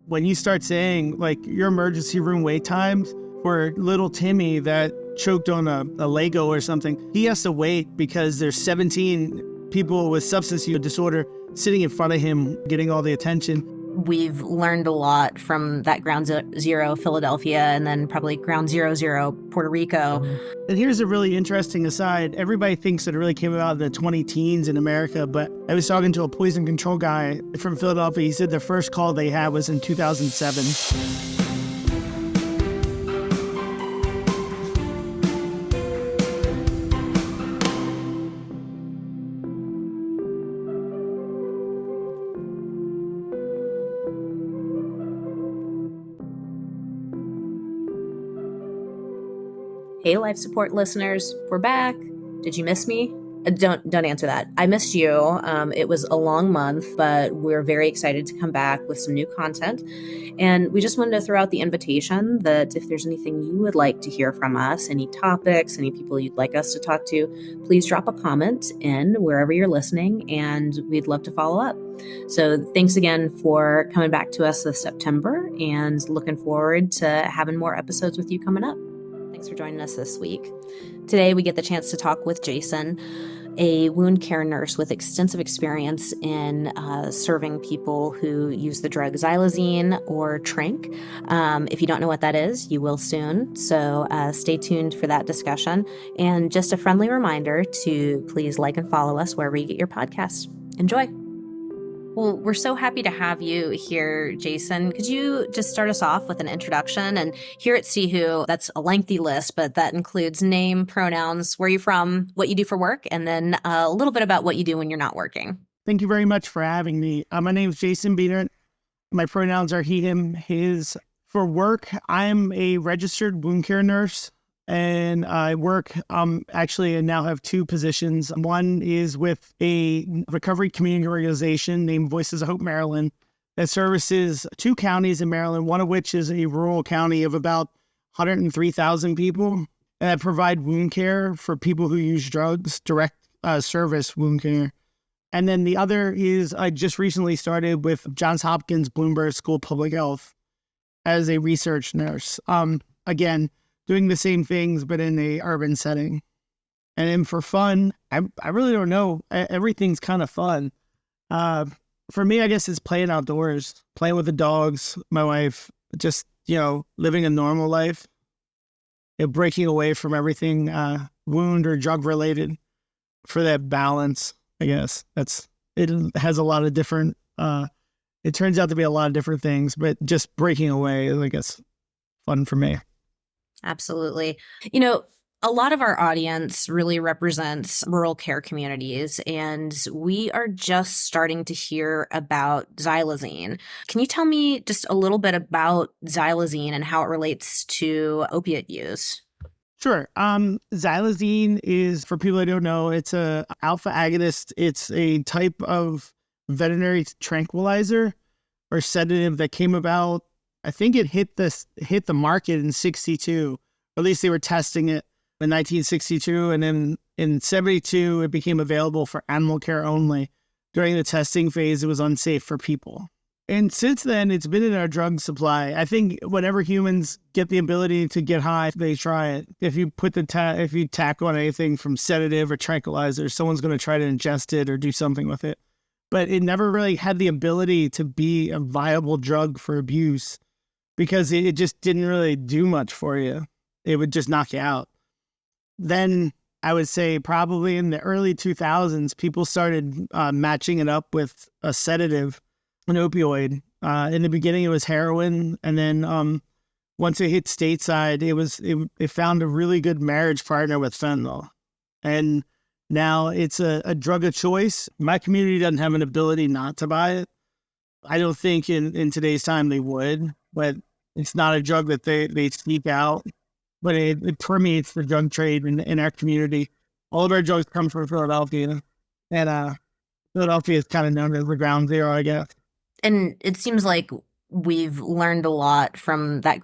when you start saying, like, your emergency room wait times for little Timmy that choked on a Lego or something, he has to wait because there's 17 people with substance use disorder sitting in front of him getting all the attention. We've learned a lot from that ground zero Philadelphia and then probably ground 00 Puerto Rico. And here's a really interesting aside. Everybody thinks that it really came about in the 20 teens in America, but I was talking to a poison control guy from Philadelphia. He said the first call they had was in 2007. Hey, life support listeners, we're back. Did you miss me? Don't answer that. I missed you. It was a long month, but we're very excited to come back with some new content. And we just wanted to throw out the invitation that if there's anything you would like to hear from us, any topics, any people you'd like us to talk to, please drop a comment in wherever you're listening, and we'd love to follow up. So thanks again for coming back to us this September, and looking forward to having more episodes with you coming up. Thanks for joining us this week. Today, we get the chance to talk with Jason, a wound care nurse with extensive experience in serving people who use the drug Xylazine or Trink. If you don't know what that is, you will soon. So stay tuned for that discussion. And just a friendly reminder to please like and follow us wherever you get your podcasts. Enjoy. Well, we're so happy to have you here, Jason. Could you just start us off with an introduction? And here at CHU, that's a lengthy list, but that includes name, pronouns, where you're from, what you do for work, and then a little bit about what you do when you're not working. Thank you very much for having me. My name is Jason Bienert. My pronouns are he, him, his. For work, I'm a registered wound care nurse. And I work, actually, I now have two positions. One is with a recovery community organization named Voices of Hope Maryland that services two counties in Maryland, one of which is a rural county of about 103,000 people. And I provide wound care for people who use drugs, direct service wound care. And then the other is I just recently started with Johns Hopkins Bloomberg School of Public Health as a research nurse. Again, doing the same things, but in a urban setting. And then for fun, I really don't know. Everything's kind of fun. For me, I guess it's playing outdoors, playing with the dogs, my wife, just, living a normal life, breaking away from everything wound or drug related for that balance, I guess. It has a lot of different, it turns out to be a lot of different things, but just breaking away is, I guess, fun for me. Absolutely. A lot of our audience really represents rural care communities, and we are just starting to hear about Xylazine. Can you tell me just a little bit about Xylazine and how it relates to opiate use? Sure. Xylazine is, for people that don't know, it's a alpha agonist. It's a type of veterinary tranquilizer or sedative that came about. I think it hit the market in 1962. At least they were testing it in 1962. And then in 1972, it became available for animal care only. During the testing phase, it was unsafe for people. And since then, it's been in our drug supply. I think whenever humans get the ability to get high, they try it. If you put if you tack on anything from sedative or tranquilizer, someone's going to try to ingest it or do something with it. But it never really had the ability to be a viable drug for abuse, because it just didn't really do much for you. It would just knock you out. Then I would say probably in the early 2000s, people started matching it up with a sedative, an opioid. In the beginning, it was heroin. And then once it hit stateside, it found a really good marriage partner with fentanyl. And now it's a drug of choice. My community doesn't have an ability not to buy it. I don't think in today's time they would, but it's not a drug that they seek out, but it permeates the drug trade in our community. All of our drugs come from Philadelphia, and Philadelphia is kind of known as the ground zero, I guess. And it seems like we've learned a lot from that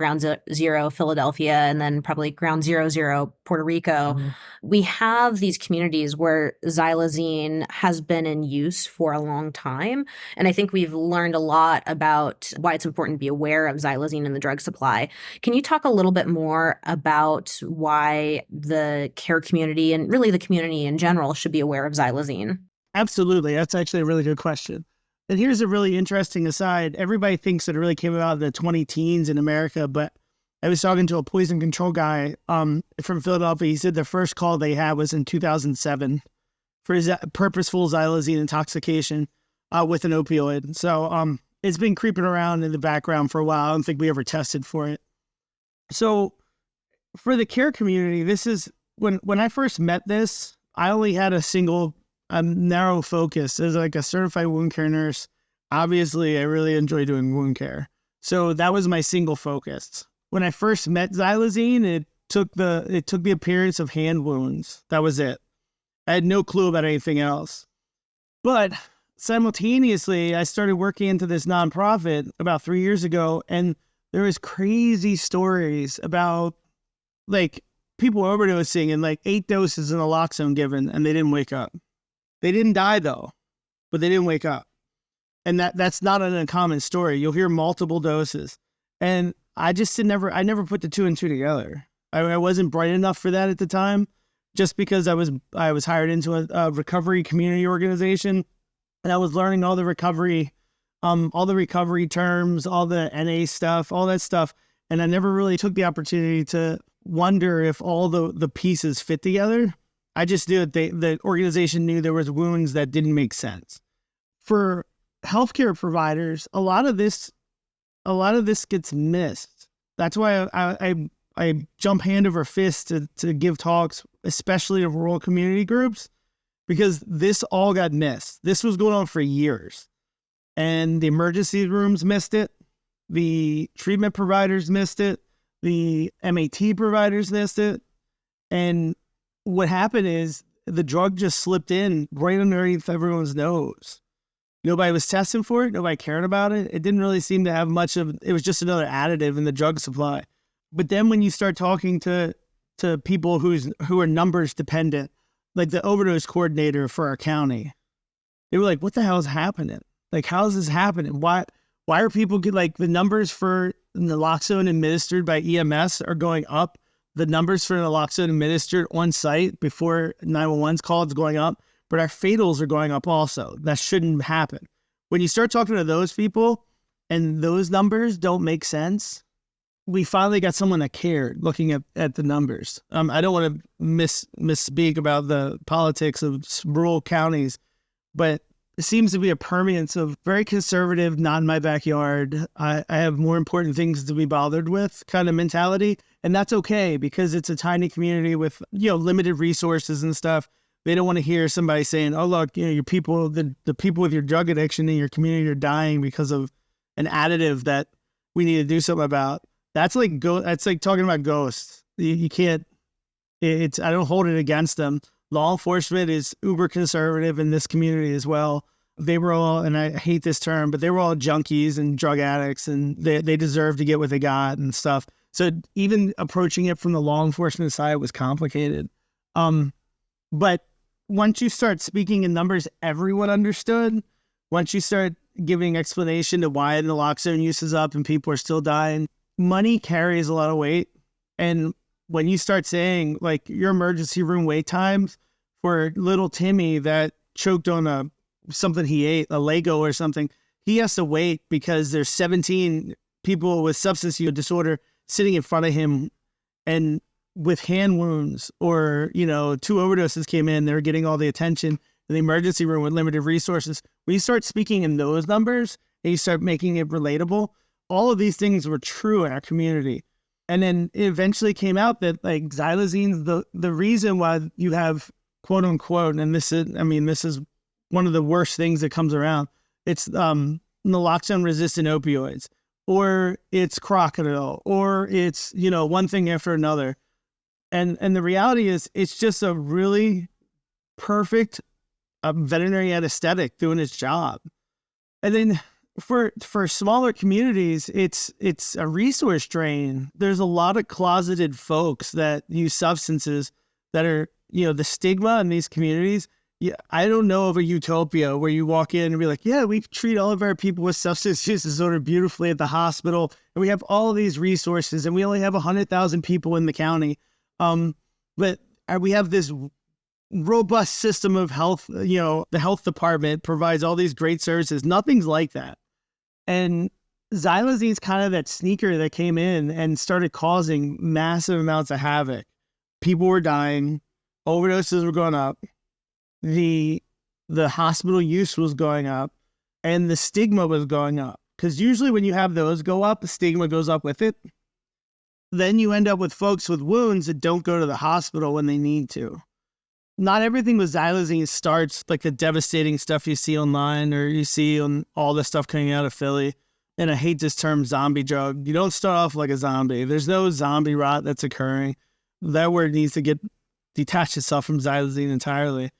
zero Philadelphia and then probably ground zero Puerto Rico. Mm-hmm. We have these communities where xylazine has been in use for a long time. And I think we've learned a lot about why it's important to be aware of xylazine in the drug supply. Can you talk a little bit more about why the care community and really the community in general should be aware of xylazine? Absolutely. That's actually a really good question. And here's a really interesting aside. Everybody thinks that it really came about in the 20 teens in America, but I was talking to a poison control guy from Philadelphia. He said the first call they had was in 2007 for purposeful xylazine intoxication with an opioid. So it's been creeping around in the background for a while. I don't think we ever tested for it. So for the care community, this is when I first met this, I only had a narrow focus as like a certified wound care nurse. Obviously, I really enjoy doing wound care. So that was my single focus. When I first met xylazine, it took the appearance of hand wounds. That was it. I had no clue about anything else. But simultaneously, I started working into this nonprofit about 3 years ago, and there was crazy stories about like people overdosing and like 8 doses of naloxone given, and they didn't wake up. They didn't die though, but they didn't wake up. And that's not an uncommon story. You'll hear multiple doses. And I never put the two and two together. I wasn't bright enough for that at the time, just because I was hired into a recovery community organization, and I was learning all the recovery terms, all the NA stuff, all that stuff. And I never really took the opportunity to wonder if all the pieces fit together. I just knew that the organization knew there was wounds that didn't make sense. For healthcare providers, a lot of this gets missed. That's why I jump hand over fist to give talks, especially to rural community groups, because this all got missed. This was going on for years, and the emergency rooms missed it. The treatment providers missed it. The MAT providers missed it. And what happened is the drug just slipped in right underneath everyone's nose. Nobody was testing for it. Nobody cared about it. It didn't really seem to have much of, it was just another additive in the drug supply. But then when you start talking to people who are numbers dependent, like the overdose coordinator for our county, they were like, what the hell is happening? Like, how is this happening? Why are people like the numbers for naloxone administered by EMS are going up? The numbers for naloxone administered on site before 911's called is going up, but our fatals are going up also. That shouldn't happen. When you start talking to those people and those numbers don't make sense, we finally got someone that cared looking at the numbers. I don't want to misspeak about the politics of rural counties, but it seems to be a permeance of very conservative, not in my backyard. I have more important things to be bothered with kind of mentality. And that's okay because it's a tiny community with, limited resources and stuff. They don't want to hear somebody saying, oh, look, your people, the people with your drug addiction in your community are dying because of an additive that we need to do something about. That's like talking about ghosts. You can't, I don't hold it against them. Law enforcement is uber conservative in this community as well. They were all, and I hate this term, but they were all junkies and drug addicts, and they deserve to get what they got and stuff. So even approaching it from the law enforcement side was complicated. But once you start speaking in numbers, everyone understood. Once you start giving explanation to why naloxone use is up and people are still dying, money carries a lot of weight. And when you start saying like your emergency room wait times for little Timmy that choked on something he ate, a Lego or something, he has to wait because there's 17 people with substance use disorder sitting in front of him and with hand wounds, or, 2 overdoses came in, they're getting all the attention in the emergency room with limited resources. When you start speaking in those numbers and you start making it relatable, all of these things were true in our community. And then it eventually came out that like xylazine, the reason why you have quote unquote, and this is one of the worst things that comes around, it's naloxone resistant opioids, or it's crocodile, or it's, one thing after another. And the reality is it's just a really perfect veterinary anesthetic doing its job. And then For smaller communities, it's a resource drain. There's a lot of closeted folks that use substances that are, the stigma in these communities. Yeah, I don't know of a utopia where you walk in and be like, yeah, we treat all of our people with substance use disorder beautifully at the hospital, and we have all of these resources, and we only have 100,000 people in the county. But we have this robust system of health. The health department provides all these great services. Nothing's like that. And Xylazine's kind of that sneaker that came in and started causing massive amounts of havoc. People were dying, overdoses were going up, the hospital use was going up, and the stigma was going up. Because usually when you have those go up, the stigma goes up with it. Then you end up with folks with wounds that don't go to the hospital when they need to. Not everything with Xylazine starts like the devastating stuff you see online or you see on all the stuff coming out of Philly. And I hate this term zombie drug. You don't start off like a zombie. There's no zombie rot that's occurring. That word needs to get detached itself from Xylazine entirely.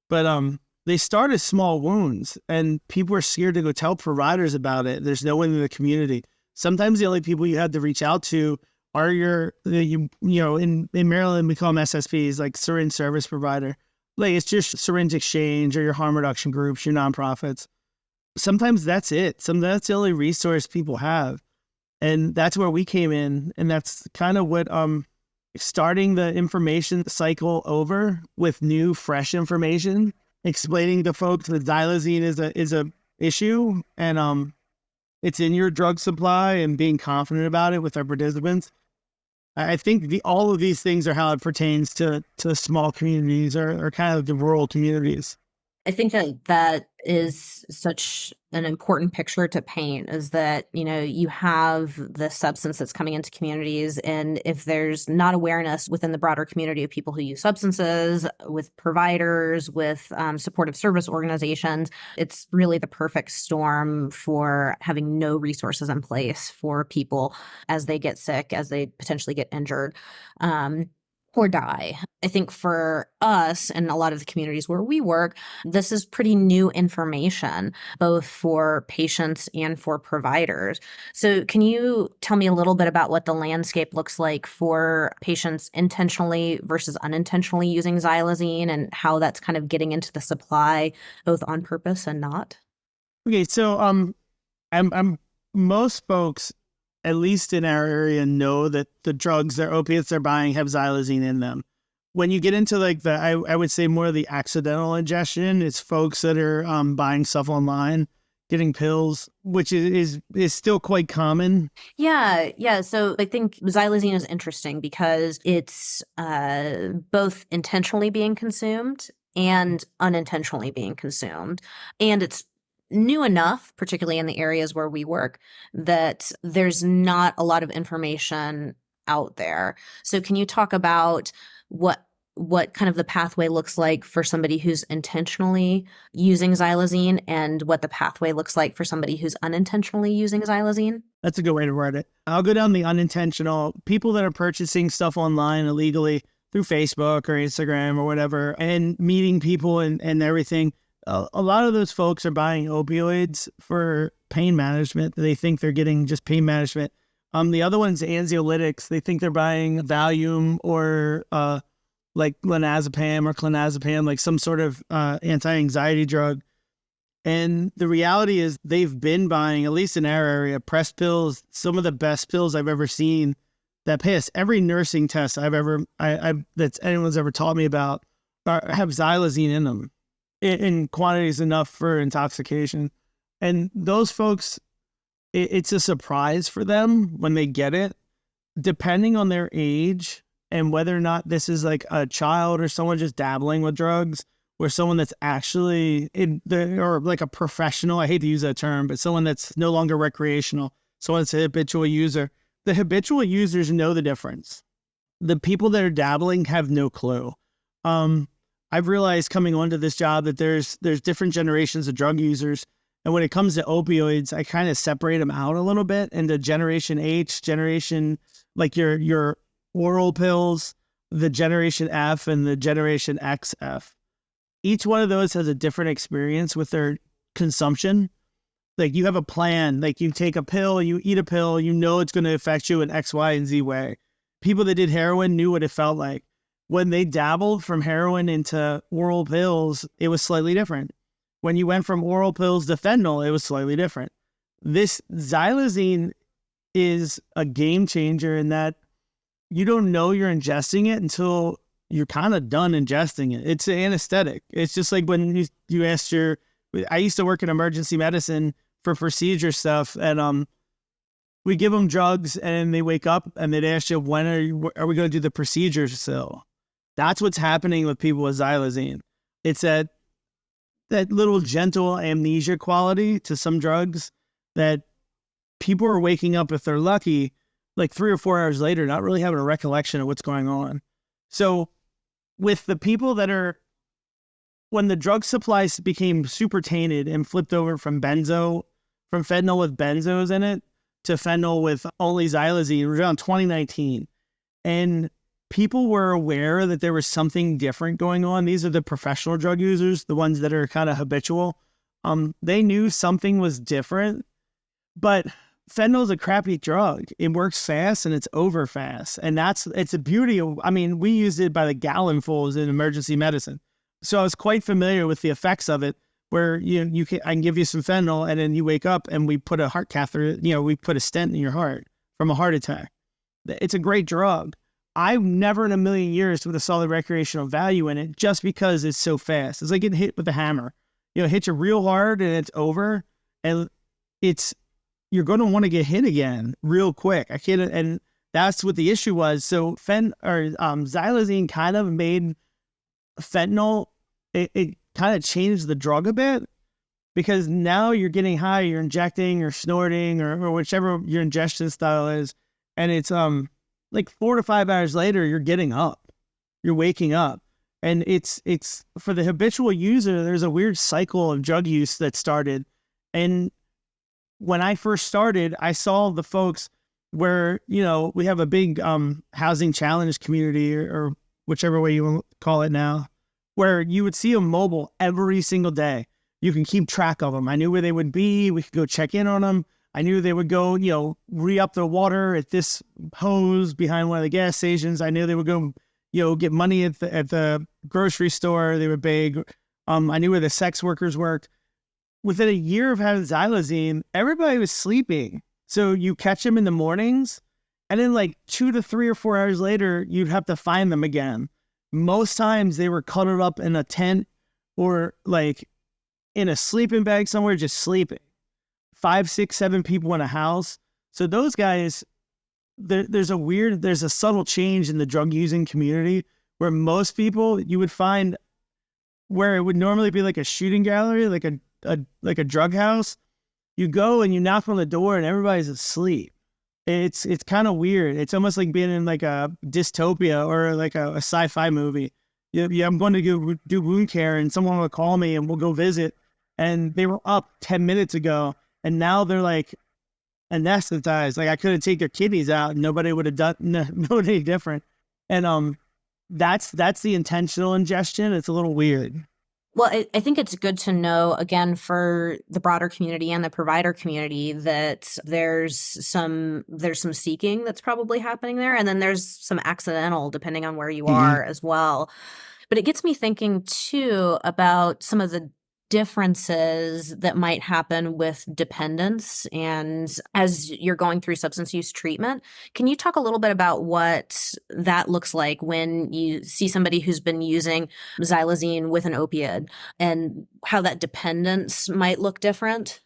But they start as small wounds, and people are scared to go tell providers about it. There's no one in the community. Sometimes the only people you have to reach out to are in Maryland, we call them SSPs, like syringe service provider. Like it's just syringe exchange or your harm reduction groups, your nonprofits. Sometimes that's it. That's the only resource people have. And that's where we came in. And that's kind of what starting the information cycle over with new, fresh information, explaining to folks that Xylazine is a issue, and it's in your drug supply, and being confident about it with our participants. I think all of these things are how it pertains to small communities or kind of the rural communities. I think that is such an important picture to paint, is that, you have the substance that's coming into communities. And if there's not awareness within the broader community of people who use substances, with providers, with supportive service organizations, it's really the perfect storm for having no resources in place for people as they get sick, as they potentially get injured. Or die. I think for us and a lot of the communities where we work, this is pretty new information, both for patients and for providers. So can you tell me a little bit about what the landscape looks like for patients intentionally versus unintentionally using Xylazine, and how that's kind of getting into the supply, both on purpose and not? Okay, so I'm most folks, at least in our area, know that the drugs, their opiates they're buying have Xylazine in them. When you get into like I would say more of the accidental ingestion, it's folks that are buying stuff online, getting pills, which is still quite common. Yeah. So I think Xylazine is interesting because it's both intentionally being consumed and unintentionally being consumed. And it's new enough, particularly in the areas where we work, that there's not a lot of information out there. So can you talk about what kind of the pathway looks like for somebody who's intentionally using Xylazine, and what the pathway looks like for somebody who's unintentionally using Xylazine? That's a good way to word it. I'll go down the unintentional. People that are purchasing stuff online illegally through Facebook or Instagram or whatever, and meeting people and everything. A lot of those folks are buying opioids for pain management. They think they're getting just pain management. The other one's anxiolytics. They think they're buying Valium or like clonazepam or clonazepam, like some sort of anti-anxiety drug. And the reality is they've been buying, at least in our area, pressed pills, some of the best pills I've ever seen that pass every nursing test that anyone's ever taught me about have Xylazine in them in quantities enough for intoxication. And those folks, it's a surprise for them when they get it, depending on their age and whether or not this is like a child or someone just dabbling with drugs, or someone that's actually or like a professional. I hate to use that term, but someone that's no longer recreational, someone that's a habitual user. The habitual users know the difference. The people that are dabbling have no clue. I've realized coming onto this job that there's different generations of drug users. And when it comes to opioids, I kind of separate them out a little bit into generation H, generation like your oral pills, the generation F and the generation XF. Each one of those has a different experience with their consumption. Like you have a plan, like you take a pill, you eat a pill, you know it's going to affect you in X, Y, and Z way. People that did heroin knew what it felt like. When they dabbled from heroin into oral pills, it was slightly different. When you went from oral pills to fentanyl, it was slightly different. This xylazine is a game changer in that you don't know you're ingesting it until you're kind of done ingesting it. It's an anesthetic. It's just like when you asked I used to work in emergency medicine for procedure stuff, and we give them drugs and they wake up and they'd ask you, when are we going to do the procedure still? That's what's happening with people with xylazine. It's that little gentle amnesia quality to some drugs that people are waking up, if they're lucky, like 3 or 4 hours later, not really having a recollection of what's going on. So with the people when the drug supplies became super tainted and flipped over from fentanyl with benzos in it to fentanyl with only xylazine, it was around 2019. And people were aware that there was something different going on. These are the professional drug users, the ones that are kind of habitual. They knew something was different, but fentanyl is a crappy drug. It works fast and it's over fast. And it's a beauty of, we used it by the gallonfuls in emergency medicine. So I was quite familiar with the effects of it, where I can give you some fentanyl and then you wake up and we put a heart catheter, we put a stent in your heart from a heart attack. It's a great drug. I never in a million years would have saw the recreational value in it just because it's so fast. It's like getting hit with a hammer. It hits you real hard and it's over. And you're going to want to get hit again real quick. And that's what the issue was. So xylazine kind of made fentanyl, it kind of changed the drug a bit, because now you're getting high, you're injecting or snorting or whichever your ingestion style is. And it's like 4 to 5 hours later, you're getting up, you're waking up. And it's for the habitual user, there's a weird cycle of drug use that started. And when I first started, I saw the folks where, we have a big housing challenge community or whichever way you call it now, where you would see them mobile every single day. You can keep track of them. I knew where they would be. We could go check in on them. I knew they would go, re-up the water at this hose behind one of the gas stations. I knew they would go, get money at the grocery store. They were big. I knew where the sex workers worked. Within a year of having xylazine, everybody was sleeping. So you catch them in the mornings, and then like 2 to 3 or 4 hours later, you'd have to find them again. Most times they were cuddled up in a tent or like in a sleeping bag somewhere, just sleeping. 5, 6, 7 people in a house. So those guys, there's a subtle change in the drug using community where most people you would find where it would normally be like a shooting gallery, like a drug house. You go and you knock on the door and everybody's asleep. It's kind of weird. It's almost like being in like a dystopia or like a sci-fi movie. Yeah, I'm going to go do wound care and someone will call me and we'll go visit. And they were up 10 minutes ago and now they're like anesthetized. Like I could have taken their kidneys out and nobody would have done nobody different. And that's the intentional ingestion. It's a little weird. Well, I think it's good to know, again, for the broader community and the provider community, that there's some seeking that's probably happening there. And then there's some accidental, depending on where you are as well. But it gets me thinking, too, about some of the differences that might happen with dependence and as you're going through substance use treatment. Can you talk a little bit about what that looks like when you see somebody who's been using xylazine with an opioid and how that dependence might look different?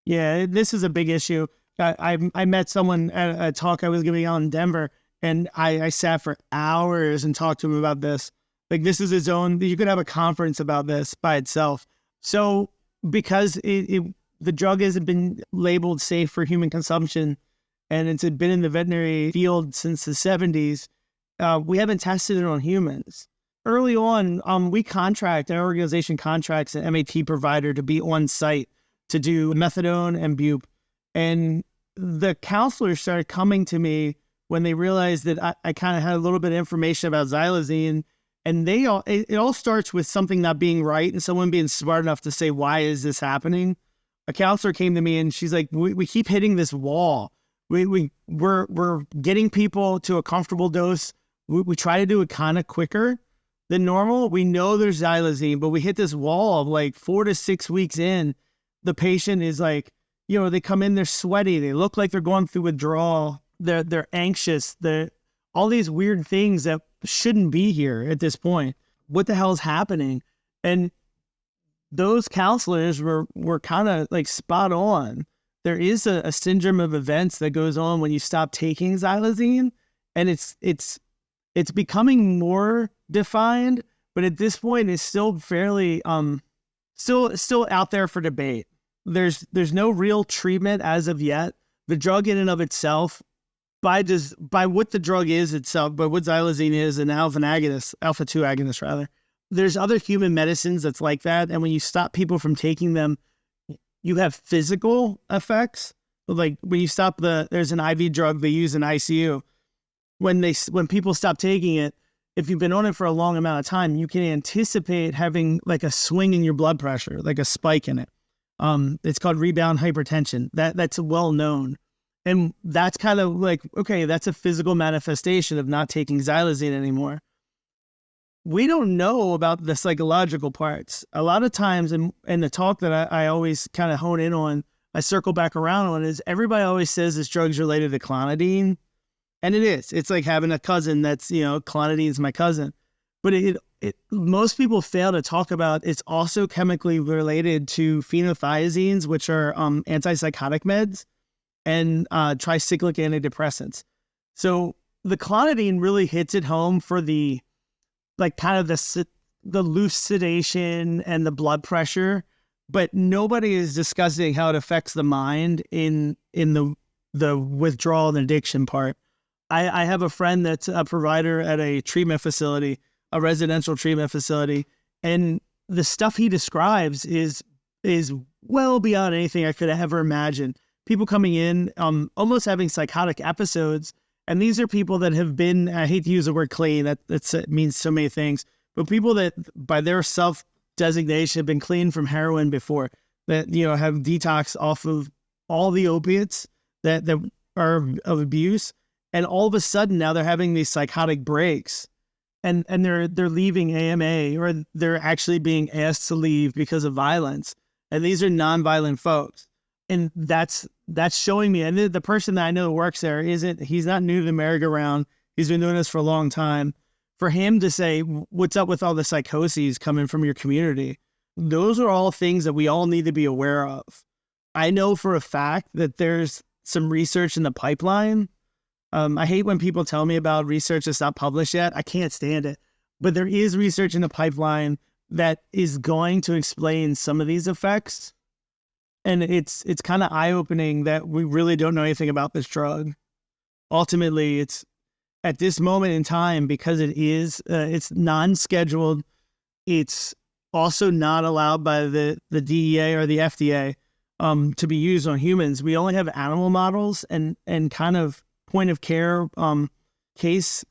Yeah, this is a big issue. I met someone at a talk I was giving out in Denver, and I sat for hours and talked to him about this. Like, this is his own, you could have a conference about this by itself. So because the drug hasn't been labeled safe for human consumption and it's been in the veterinary field since the 70s, we haven't tested it on humans. Early on, our organization contracts an MAT provider to be on site to do methadone and bupe. And the counselors started coming to me when they realized that I kind of had a little bit of information about xylazine. And it all starts with something not being right and someone being smart enough to say, why is this happening? a counselor came to me and she's like, we keep hitting this wall. We're getting people to a comfortable dose. We try to do it kind of quicker than normal. We know there's xylazine, but we hit this wall of like 4 to 6 weeks in. The patient is like, they come in, they're sweaty. They look like they're going through withdrawal. They're anxious. All these weird things that shouldn't be here at this point. What the hell is happening? And those counselors were kind of like spot on. There is a syndrome of events that goes on when you stop taking xylazine, and it's becoming more defined, but at this point it's still fairly still out there for debate. There's no real treatment as of yet. The drug in and of itself, by what the drug is itself, by what xylazine is, an alpha 2 agonist rather. There's other human medicines that's like that, and when you stop people from taking them, you have physical effects. Like when you stop there's an IV drug they use in ICU. When people stop taking it, if you've been on it for a long amount of time, you can anticipate having like a swing in your blood pressure, like a spike in it. It's called rebound hypertension. That's well known. And that's kind of like, okay, that's a physical manifestation of not taking xylazine anymore. We don't know about the psychological parts. A lot of times in the talk that I always kind of hone in on, I circle back around on, is everybody always says this drug's related to clonidine. And it is. It's like having a cousin that's, clonidine's my cousin. But most people fail to talk about it's also chemically related to phenothiazines, which are antipsychotic meds, and tricyclic antidepressants. So the clonidine really hits it home for the loose sedation and the blood pressure, but nobody is discussing how it affects the mind in the withdrawal and addiction part. I have a friend that's a provider at a treatment facility, a residential treatment facility, and the stuff he describes is well beyond anything I could ever imagine. People coming in, almost having psychotic episodes. And these are people that have been, I hate to use the word clean, that means so many things, but people that by their self-designation have been clean from heroin before, that, have detox off of all the opiates that are of abuse. And all of a sudden now they're having these psychotic breaks and they're leaving AMA, or they're actually being asked to leave because of violence. And these are nonviolent folks. And that's showing me, and the person that I know who works there he's not new to the merry-go-round. He's been doing this for a long time. For him to say, what's up with all the psychoses coming from your community? Those are all things that we all need to be aware of. I know for a fact that there's some research in the pipeline. I hate when people tell me about research that's not published yet. I can't stand it. But there is research in the pipeline that is going to explain some of these effects. And it's kind of eye-opening that we really don't know anything about this drug. Ultimately, it's at this moment in time, because it's non-scheduled. It's also not allowed by the DEA or the FDA to be used on humans. We only have animal models and kind of point of care case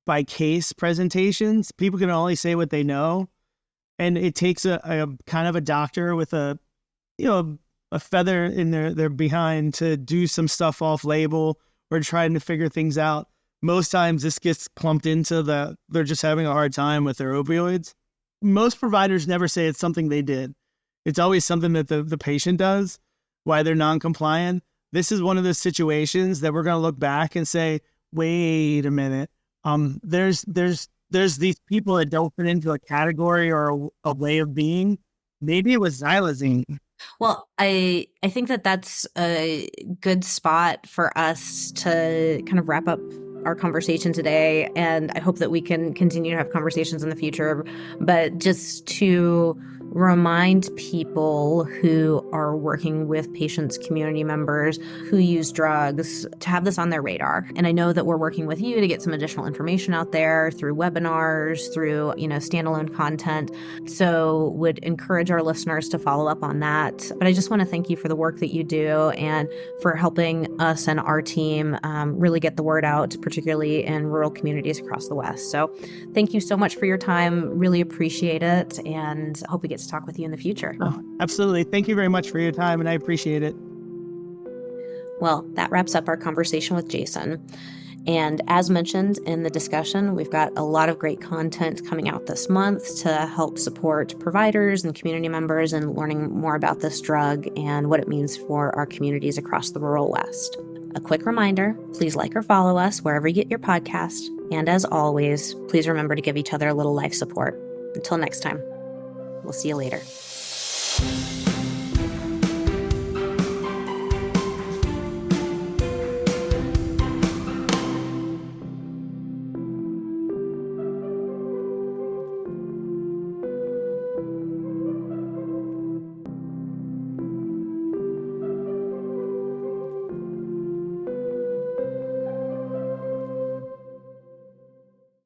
by case presentations. People can only say what they know, and it takes a kind of a doctor with a feather in their behind to do some stuff off label or trying to figure things out. Most times this gets clumped into they're just having a hard time with their opioids. Most providers never say it's something they did. It's always something that the patient does, why they're non-compliant. This is one of those situations that we're going to look back and say, wait a minute. There's these people that don't fit into a category or a way of being. Maybe it was xylazine. Well, I think that's a good spot for us to kind of wrap up our conversation today. And I hope that we can continue to have conversations in the future. But just to remind people who are working with patients, community members who use drugs, to have this on their radar. And I know that we're working with you to get some additional information out there through webinars, through, standalone content. So would encourage our listeners to follow up on that. But I just want to thank you for the work that you do and for helping us and our team really get the word out, particularly in rural communities across the West. So thank you so much for your time. Really appreciate it, and hope we get to talk with you in the future. Oh, absolutely. Thank you very much much for your time, and I appreciate it. Well, that wraps up our conversation with Jason. And as mentioned in the discussion, we've got a lot of great content coming out this month to help support providers and community members in learning more about this drug and what it means for our communities across the rural West. A quick reminder, please like or follow us wherever you get your podcast. And as always, please remember to give each other a little life support. Until next time, we'll see you later.